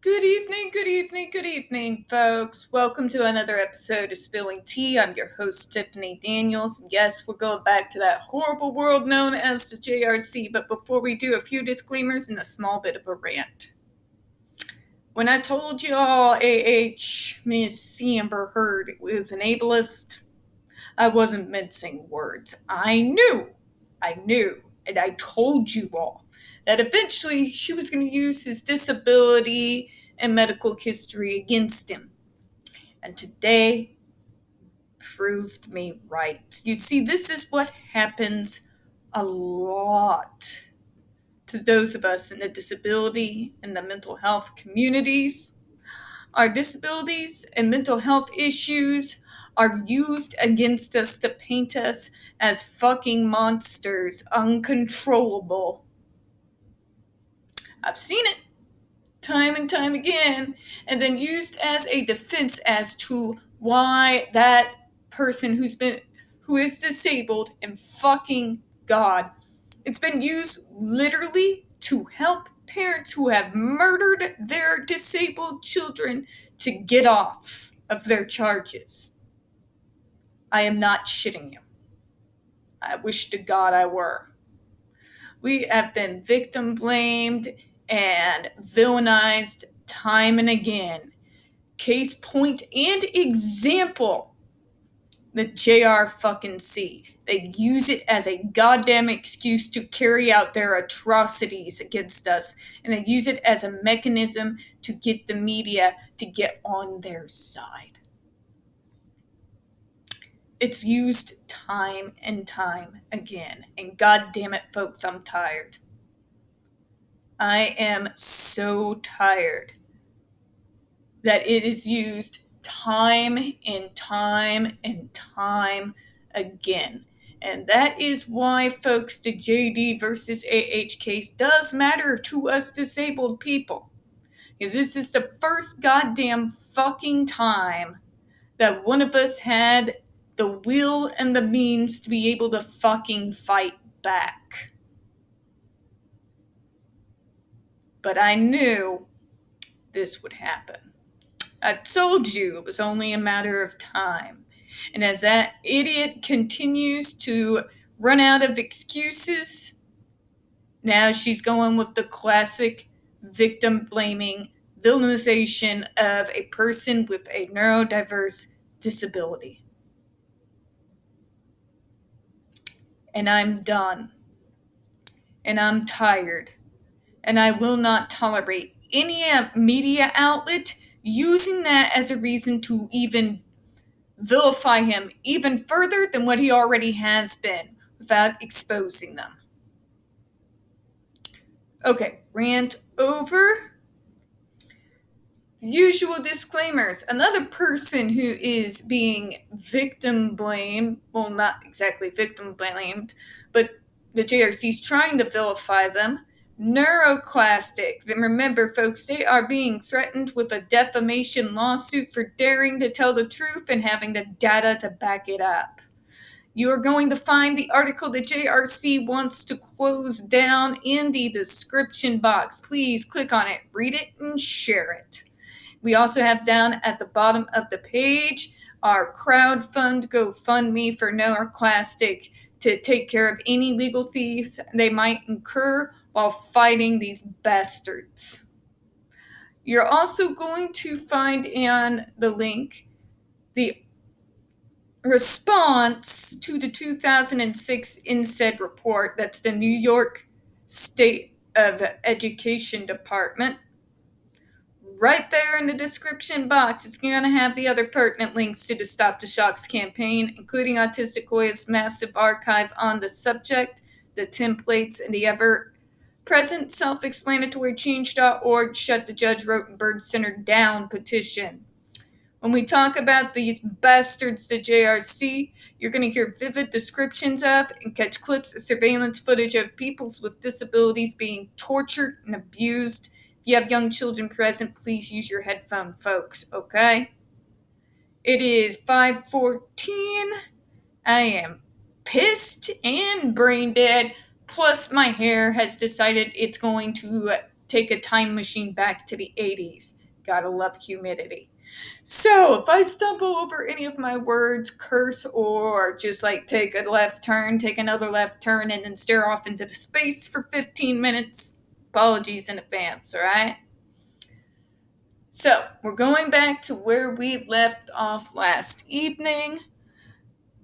Good evening, folks. Welcome to another episode of Spilling Tea. I'm your host, Tiffany Daniels. Yes, we're going back to that horrible world known as the JRC, but before we do, a few disclaimers and a small bit of a rant. When I told y'all Miss Amber Heard was an ableist, I wasn't mincing words. I knew, and I told you all that eventually she was going to use his disability and medical history against him. And today proved me right. You see, this is what happens a lot to those of us in the disability and the mental health communities. Our disabilities and mental health issues are used against us to paint us as fucking monsters, uncontrollable. I've seen it time and time again, and then used as a defense as to why that person who is disabled and fucking God. It's been used literally to help parents who have murdered their disabled children to get off of their charges. I am not shitting you. I wish to God I were. We have been victim blamed and villainized time and again. Case point and example, the JRC. They use it as a goddamn excuse to carry out their atrocities against us, and they use it as a mechanism to get the media to get on their side. It's used time and time again, and goddamn it, folks, I'm tired. I am so tired that it is used time and time and time again. And that is why, folks, the JD versus case does matter to us disabled people. Because this is the first goddamn fucking time that one of us had the will and the means to be able to fucking fight back. But I knew this would happen. I told you it was only a matter of time. And as that idiot continues to run out of excuses, now she's going with the classic victim blaming villainization of a person with a neurodiverse disability. And I'm done. And I'm tired. And I will not tolerate any media outlet using that as a reason to even vilify him even further than what he already has been without exposing them. Okay, rant over. Usual disclaimers. Another person who is being victim blamed, well, not exactly victim blamed, but the JRC is trying to vilify them. NeuroClastic. And remember, folks, they are being threatened with a defamation lawsuit for daring to tell the truth and having the data to back it up. You are going to find the article that JRC wants to close down in the description box. Please click on it, read it, and share it. We also have down at the bottom of the page our crowdfund GoFundMe for NeuroClastic to take care of any legal fees they might incur while fighting these bastards. You're also going to find on the link the response to the 2006 NYSED report. That's the New York State of Education Department. Right there in the description box, it's going to have the other pertinent links to the Stop the Shocks campaign, including Autistic Hoya's massive archive on the subject, the templates, and the ever-present self-explanatory change.org Shut the Judge Rotenberg Center Down petition. When we talk about these bastards to JRC, you're going to hear vivid descriptions of and catch clips of surveillance footage of people with disabilities being tortured and abused. If you have young children present, please use your headphone, folks, okay? It is 5:14. I am pissed and brain dead. Plus, my hair has decided it's going to take a time machine back to the 80s. Gotta love humidity. So, if I stumble over any of my words, curse, or just like take a left turn, take another left turn, and then stare off into the space for 15 minutes, apologies in advance, alright? So, we're going back to where we left off last evening.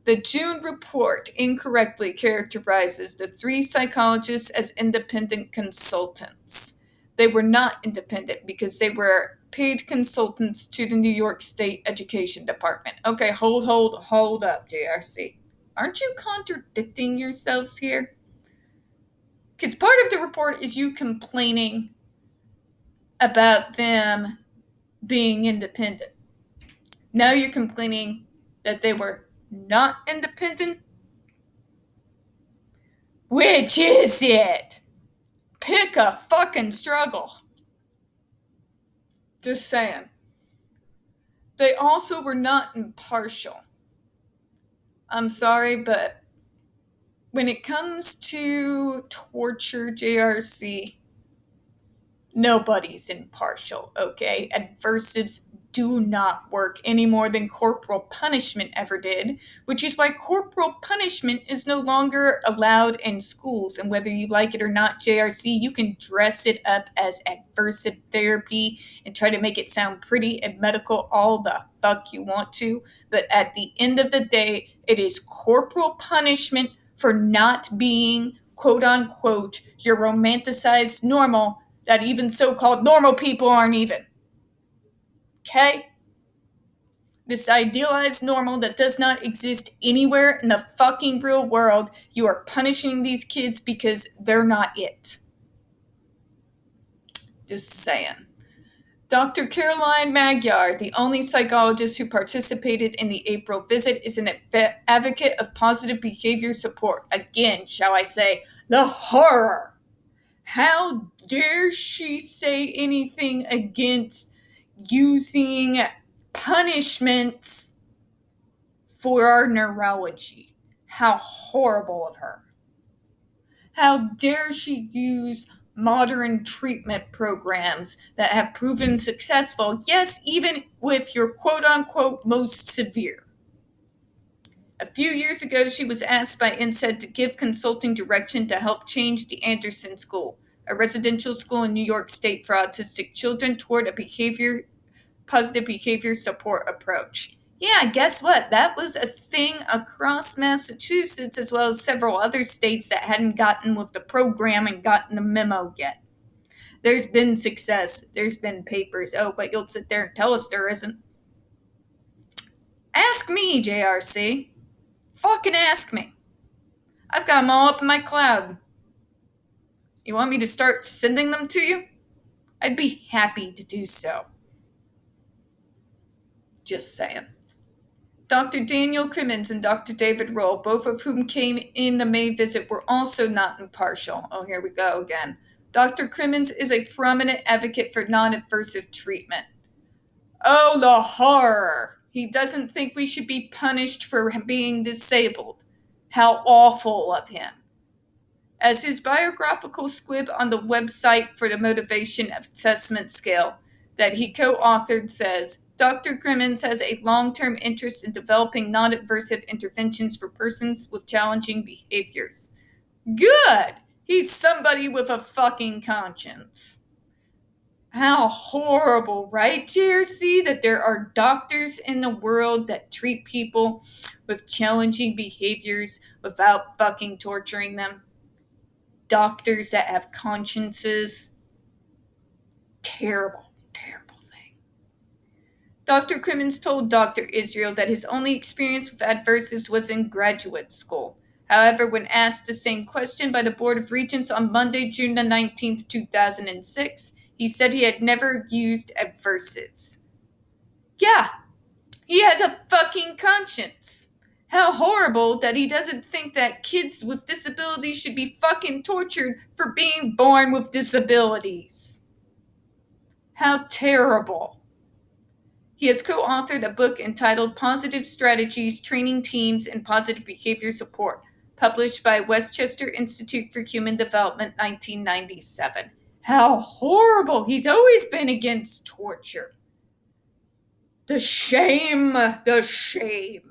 The June report incorrectly characterizes the 3 psychologists as independent consultants. They were not independent because they were paid consultants to the New York State Education Department. Okay, hold up, JRC. Aren't you contradicting yourselves here? Because part of the report is you complaining about them being independent. Now you're complaining that they were not independent? Which is it? Pick a fucking struggle. Just saying. They also were not impartial. I'm sorry, but when it comes to torture, JRC, nobody's impartial, okay? Adversives do not work any more than corporal punishment ever did, which is why corporal punishment is no longer allowed in schools. And whether you like it or not, JRC, you can dress it up as adversive therapy and try to make it sound pretty and medical all the fuck you want to. But at the end of the day, it is corporal punishment for not being, quote unquote, your romanticized normal that even so-called normal people aren't even. Okay? This idealized normal that does not exist anywhere in the fucking real world, you are punishing these kids because they're not it. Just saying. Dr. Caroline Magyar, the only psychologist who participated in the April visit, is an advocate of positive behavior support. Again, shall I say, the horror. How dare she say anything against using punishments for our neurology? How horrible of her. How dare she use modern treatment programs that have proven successful, yes, even with your quote-unquote most severe. A few years ago, she was asked by NYSED to give consulting direction to help change the Anderson School, a residential school in New York State for autistic children, toward a positive behavior support approach. Yeah, guess what? That was a thing across Massachusetts as well as several other states that hadn't gotten with the program and gotten the memo yet. There's been success. There's been papers. Oh, but you'll sit there and tell us there isn't. Ask me, JRC. Fucking ask me. I've got them all up in my cloud. You want me to start sending them to you? I'd be happy to do so. Just saying. Dr. Daniel Crimmins and Dr. David Roll, both of whom came in the May visit, were also not impartial. Oh, here we go again. Dr. Crimmins is a prominent advocate for non-adversive treatment. Oh, the horror. He doesn't think we should be punished for being disabled. How awful of him. As his biographical squib on the website for the Motivation Assessment Scale that he co-authored says, Dr. Crimmins has a long-term interest in developing non-adversive interventions for persons with challenging behaviors. Good! He's somebody with a fucking conscience. How horrible, right, JRC, that there are doctors in the world that treat people with challenging behaviors without fucking torturing them. Doctors that have consciences. Terrible, terrible thing. Dr. Crimmins told Dr. Israel that his only experience with adversives was in graduate school. However, when asked the same question by the Board of Regents on Monday, June the 19th, 2006, he said he had never used adversives. Yeah, he has a fucking conscience. How horrible that he doesn't think that kids with disabilities should be fucking tortured for being born with disabilities. How terrible. He has co-authored a book entitled Positive Strategies, Training Teams, and Positive Behavior Support, published by Westchester Institute for Human Development, 1997. How horrible. He's always been against torture. The shame. The shame.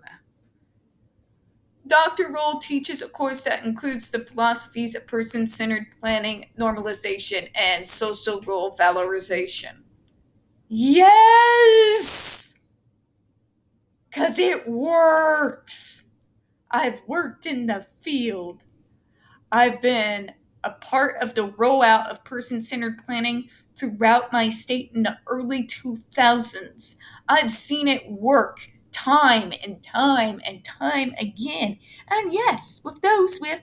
Dr. Roll teaches a course that includes the philosophies of person-centered planning, normalization, and social role valorization. Yes! Because it works. I've worked in the field. I've been a part of the rollout of person-centered planning throughout my state in the early 2000s. I've seen it work time and time and time again. And yes, with those with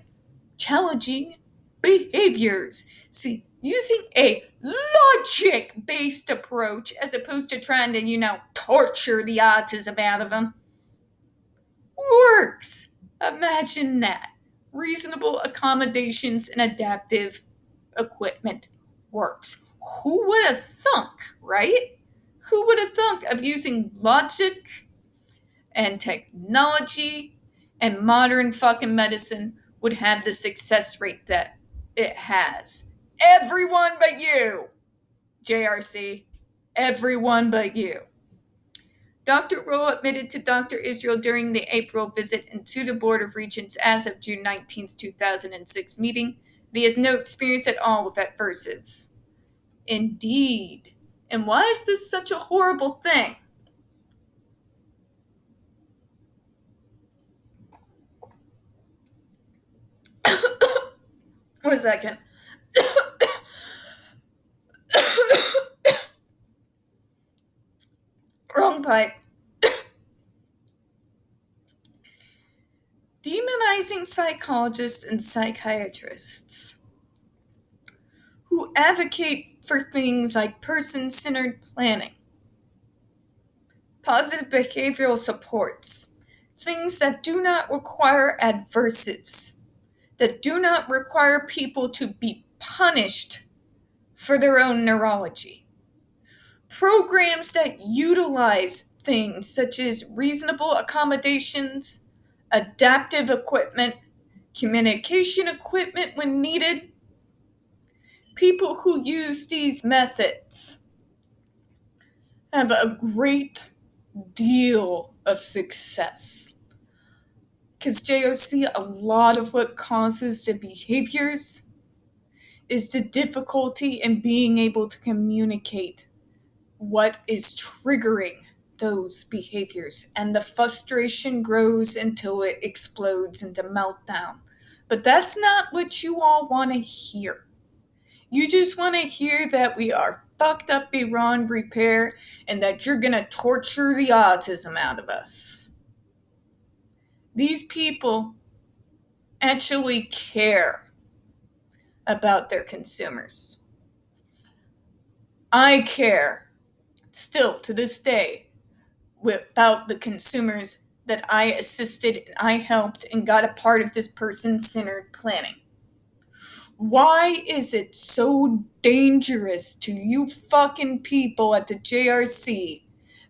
challenging behaviors. See, using a logic-based approach as opposed to trying to, torture the autism out of them works. Imagine that. Reasonable accommodations and adaptive equipment works. Who would have thunk, right? Who would have thunk of using logic and technology and modern fucking medicine would have the success rate that it has? Everyone but you, JRC. Everyone but you. Dr. Rowe admitted to Dr. Israel during the April visit into the Board of Regents as of June 19, 2006 meeting that he has no experience at all with adversives. Indeed. And why is this such a horrible thing? One second. Wrong pipe. Demonizing psychologists and psychiatrists who advocate for things like person-centered planning, positive behavioral supports, things that do not require adversives, that do not require people to be punished for their own neurology. Programs that utilize things such as reasonable accommodations, adaptive equipment, communication equipment when needed. People who use these methods have a great deal of success. Because JOC, a lot of what causes the behaviors is the difficulty in being able to communicate what is triggering those behaviors. And the frustration grows until it explodes into meltdown. But that's not what you all want to hear. You just want to hear that we are fucked up beyond repair and that you're going to torture the autism out of us. These people actually care about their consumers. I care, still to this day, about the consumers that I assisted and I helped and got a part of this person-centered planning. Why is it so dangerous to you fucking people at the JRC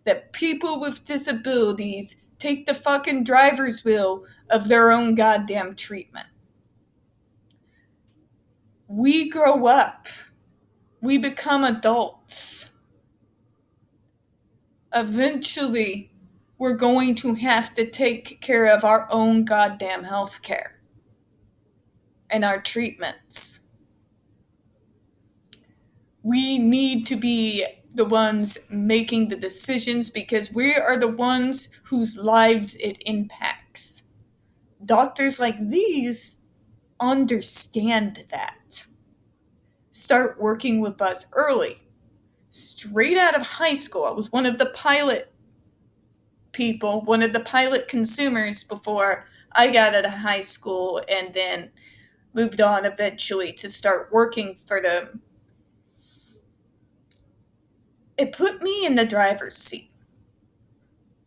that people with disabilities take the fucking driver's wheel of their own goddamn treatment? We grow up. We become adults. Eventually, we're going to have to take care of our own goddamn health care and our treatments. We need to be the ones making the decisions because we are the ones whose lives it impacts. Doctors like these understand that. Start working with us early. Straight out of high school, I was one of the pilot people, one of the pilot consumers before I got out of high school and then moved on eventually to start working for them. It put me in the driver's seat.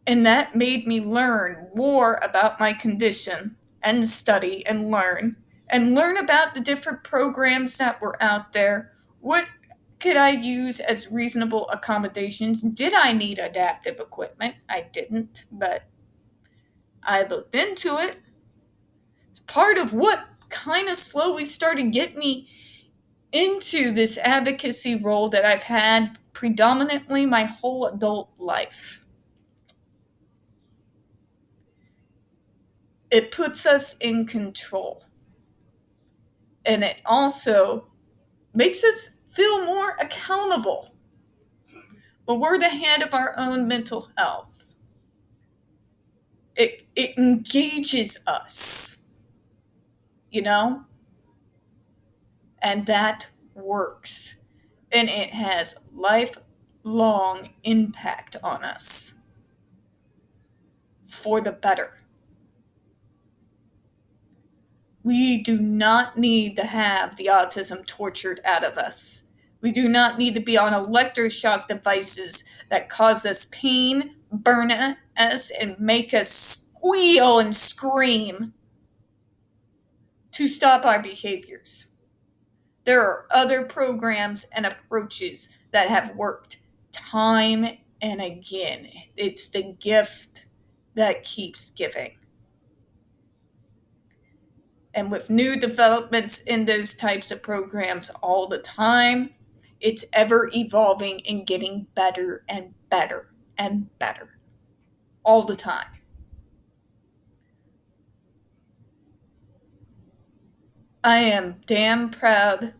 And that made me learn more about my condition and study and learn about the different programs that were out there. What could I use as reasonable accommodations? Did I need adaptive equipment? I didn't, but I looked into it. It's part of what kind of slowly started getting me into this advocacy role that I've had predominantly my whole adult life. It puts us in control. And it also makes us feel more accountable when we're the head of our own mental health. It engages us, and that works. And it has lifelong impact on us for the better. We do not need to have the autism tortured out of us. We do not need to be on electroshock devices that cause us pain, burn us, and make us squeal and scream to stop our behaviors. There are other programs and approaches that have worked time and again. It's the gift that keeps giving. And with new developments in those types of programs all the time, it's ever evolving and getting better and better and better all the time. I am damn proud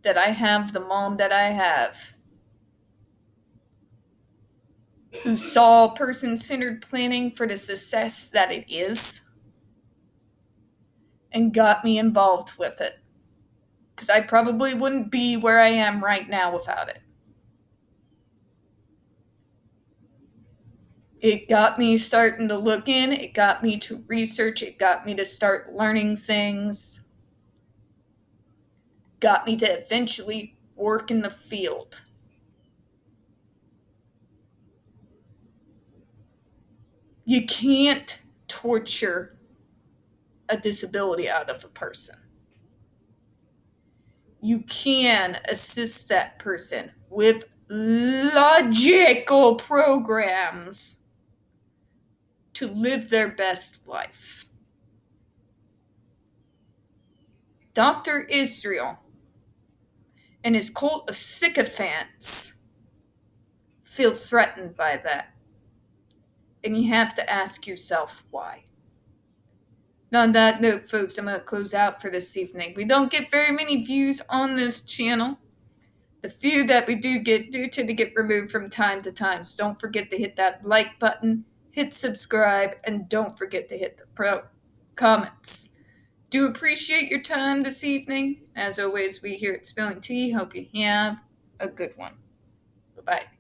that I have the mom that I have, who saw person-centered planning for the success that it is and got me involved with it. Because I probably wouldn't be where I am right now without it. It got me starting to look in, it got me to research, it got me to start learning things, got me to eventually work in the field. You can't torture a disability out of a person. You can assist that person with logical programs to live their best life. Dr. Israel and his cult of sycophants feel threatened by that. And you have to ask yourself why. And on that note, folks, I'm going to close out for this evening. We don't get very many views on this channel. The few that we do tend to get removed from time to time. So don't forget to hit that like button, hit subscribe, and don't forget to hit the comments. Do appreciate your time this evening. As always, we here at Spilling Tea hope you have a good one. Bye-bye.